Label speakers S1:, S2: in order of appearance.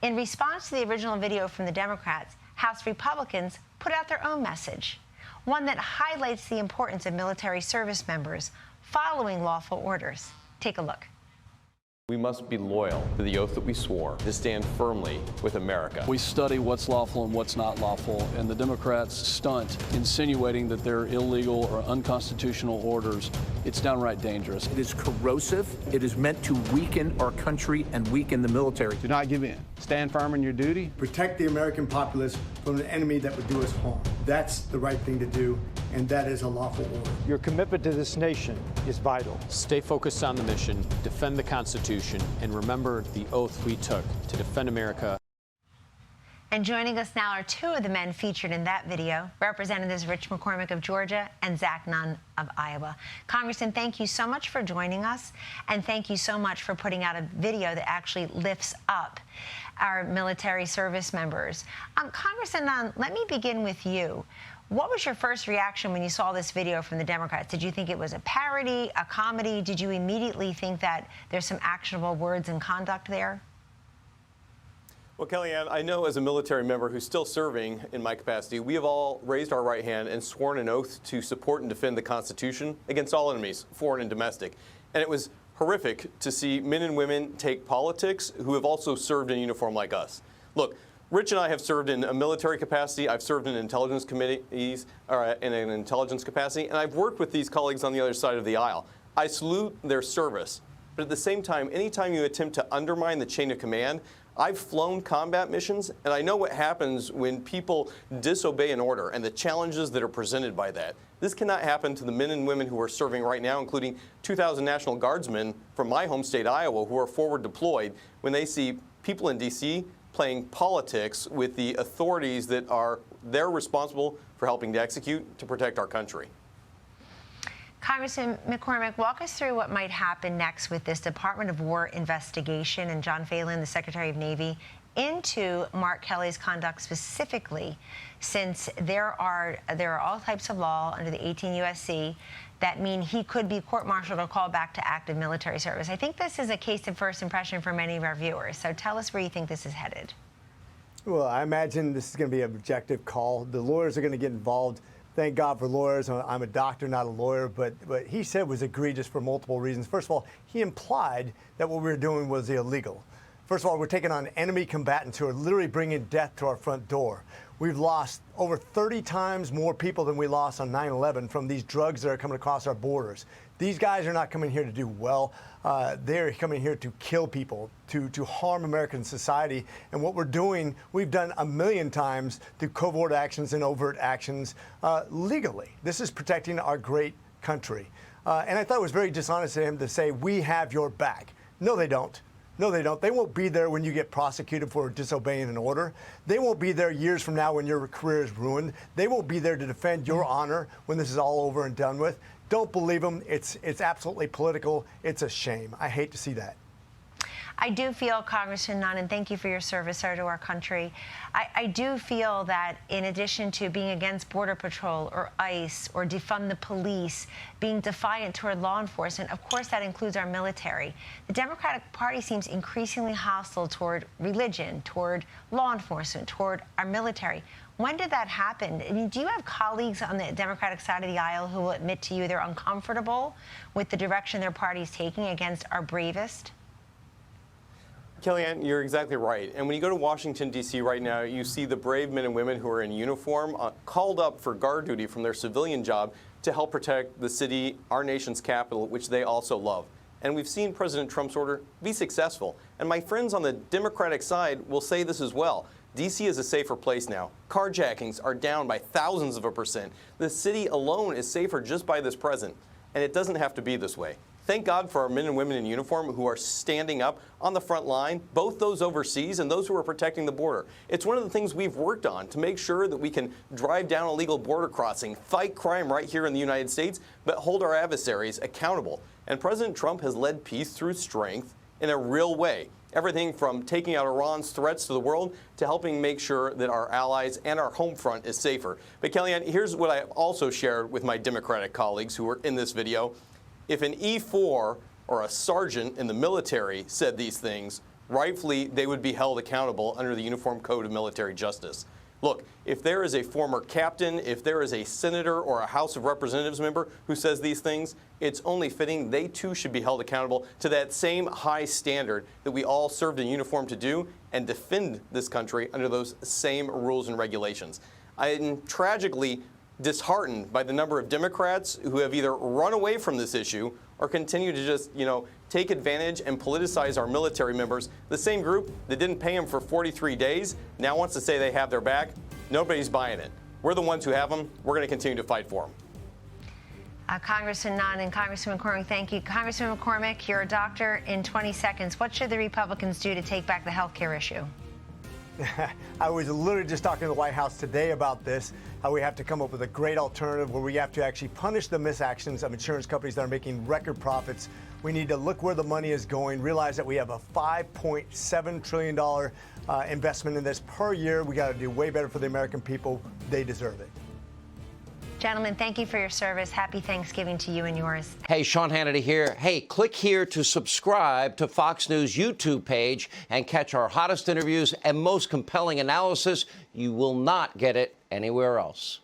S1: In response to the original video from the Democrats, House Republicans put out their own message, one that highlights the importance of military service members following lawful orders. Take a look.
S2: We must be loyal to the oath that we swore to stand firmly with America.
S3: We study what's lawful and what's not lawful, and the Democrats' stunt insinuating that they're illegal or unconstitutional orders, it's downright dangerous.
S4: It is corrosive. It is meant to weaken our country and weaken the military.
S5: Do not give in. Stand firm in your duty.
S6: Protect the American populace from an enemy that would do us harm. That's the right thing to do, and that is a lawful order.
S7: Your commitment to this nation is vital.
S8: Stay focused on the mission, defend the Constitution, and remember the oath we took to defend America.
S1: And joining us now are two of the men featured in that video, Representatives Rich McCormick of Georgia and Zach Nunn of Iowa. Congressman, thank you so much for joining us, and thank you so much for putting out a video that actually lifts up our military service members. Congressman Nunn, let me begin with you. What was your first reaction when you saw this video from the Democrats? Did you think it was a parody, a comedy? Did you immediately think that there's some actionable words and conduct there?
S2: Well, Kellyanne, I know as a military member who's still serving in my capacity, we have all raised our right hand and sworn an oath to support and defend the Constitution against all enemies, foreign and domestic. And it was horrific to see men and women take politics who have also served in uniform like us. Look, Rich and I have served in a military capacity. I've served in intelligence committees, or in an intelligence capacity, and I've worked with these colleagues on the other side of the aisle. I salute their service. But at the same time, anytime you attempt to undermine the chain of command, I've flown combat missions, and I know what happens when people disobey an order and the challenges that are presented by that. This cannot happen to the men and women who are serving right now, including 2,000 National Guardsmen from my home state, Iowa, who are forward deployed when they see people in D.C. playing politics with the authorities that they're responsible for helping to execute to protect our country.
S1: Congressman McCormick, walk us through what might happen next with this Department of War investigation and John Phelan, the Secretary of Navy, into Mark Kelly's conduct specifically, since there are all types of law under the 18 U.S.C. that mean he could be court-martialed or called back to active military service. I think this is a case of first impression for many of our viewers. So tell us where you think this is headed.
S9: Well, I imagine this is going to be an objective call. The lawyers are going to get involved. Thank God for lawyers. I'm a doctor, not a lawyer, but what he said was egregious for multiple reasons. First of all, he implied that what we were doing was illegal. First of all, we're taking on enemy combatants who are literally bringing death to our front door. We've lost over 30 times more people than we lost on 9/11 from these drugs that are coming across our borders. These guys are not coming here to do well. They're coming here to kill people, to harm American society. And what we're doing, we've done a million times through covert actions and overt actions legally. This is protecting our great country. And I thought it was very dishonest of him to say, we have your back. No, they don't. No, they don't. They won't be there when you get prosecuted for disobeying an order. They won't be there years from now when your career is ruined. They won't be there to defend your honor when this is all over and done with. Don't believe them. It's absolutely political. It's a shame. I hate to see that.
S1: I do feel, Congressman Nunn, and thank you for your service, sir, to our country. I do feel that in addition to being against Border Patrol or ICE or defund the police, being defiant toward law enforcement, of course that includes our military. The Democratic Party seems increasingly hostile toward religion, toward law enforcement, toward our military. When did that happen? I mean, do you have colleagues on the Democratic side of the aisle who will admit to you they're uncomfortable with the direction their party is taking against our bravest?
S2: Kellyanne, you're exactly right. And when you go to Washington, D.C. right now, you see the brave men and women who are in uniform called up for guard duty from their civilian job to help protect the city, our nation's capital, which they also love. And we've seen President Trump's order be successful. And my friends on the Democratic side will say this as well. D.C. is a safer place now. Carjackings are down by thousands of %. The city alone is safer just by this president. And it doesn't have to be this way. Thank God for our men and women in uniform who are standing up on the front line, both those overseas and those who are protecting the border. It's one of the things we've worked on to make sure that we can drive down illegal border crossing, fight crime right here in the United States, but hold our adversaries accountable. And President Trump has led peace through strength in a real way. Everything from taking out Iran's threats to the world to helping make sure that our allies and our home front is safer. But Kellyanne, here's what I also shared with my Democratic colleagues who were in this video. If an E4 or a sergeant in the military said these things, rightfully they would be held accountable under the Uniform Code of Military Justice. Look, if there is a former captain, if there is a senator or a House of Representatives member who says these things, it's only fitting they too should be held accountable to that same high standard that we all served in uniform to do and defend this country under those same rules and regulations. I am tragically disheartened by the number of Democrats who have either run away from this issue or continue to just, take advantage and politicize our military members. The same group that didn't pay them for 43 days now wants to say they have their back. Nobody's buying it. We're the ones who have them. We're going to continue to fight for them.
S1: Congressman Nunn and Congressman McCormick, thank you. Congressman McCormick, you're a doctor. In 20 seconds, what should the Republicans do to take back the health care issue?
S9: I was literally just talking to the White House today about this, how we have to come up with a great alternative where we have to actually punish the misactions of insurance companies that are making record profits. We need to look where the money is going, realize that we have a $5.7 trillion investment in this per year. We got to do way better for the American people. They deserve it.
S1: Gentlemen, thank you for your service. Happy Thanksgiving to you and yours.
S10: Hey, Sean Hannity here. Hey, click here to subscribe to Fox News YouTube page and catch our hottest interviews and most compelling analysis. You will not get it anywhere else.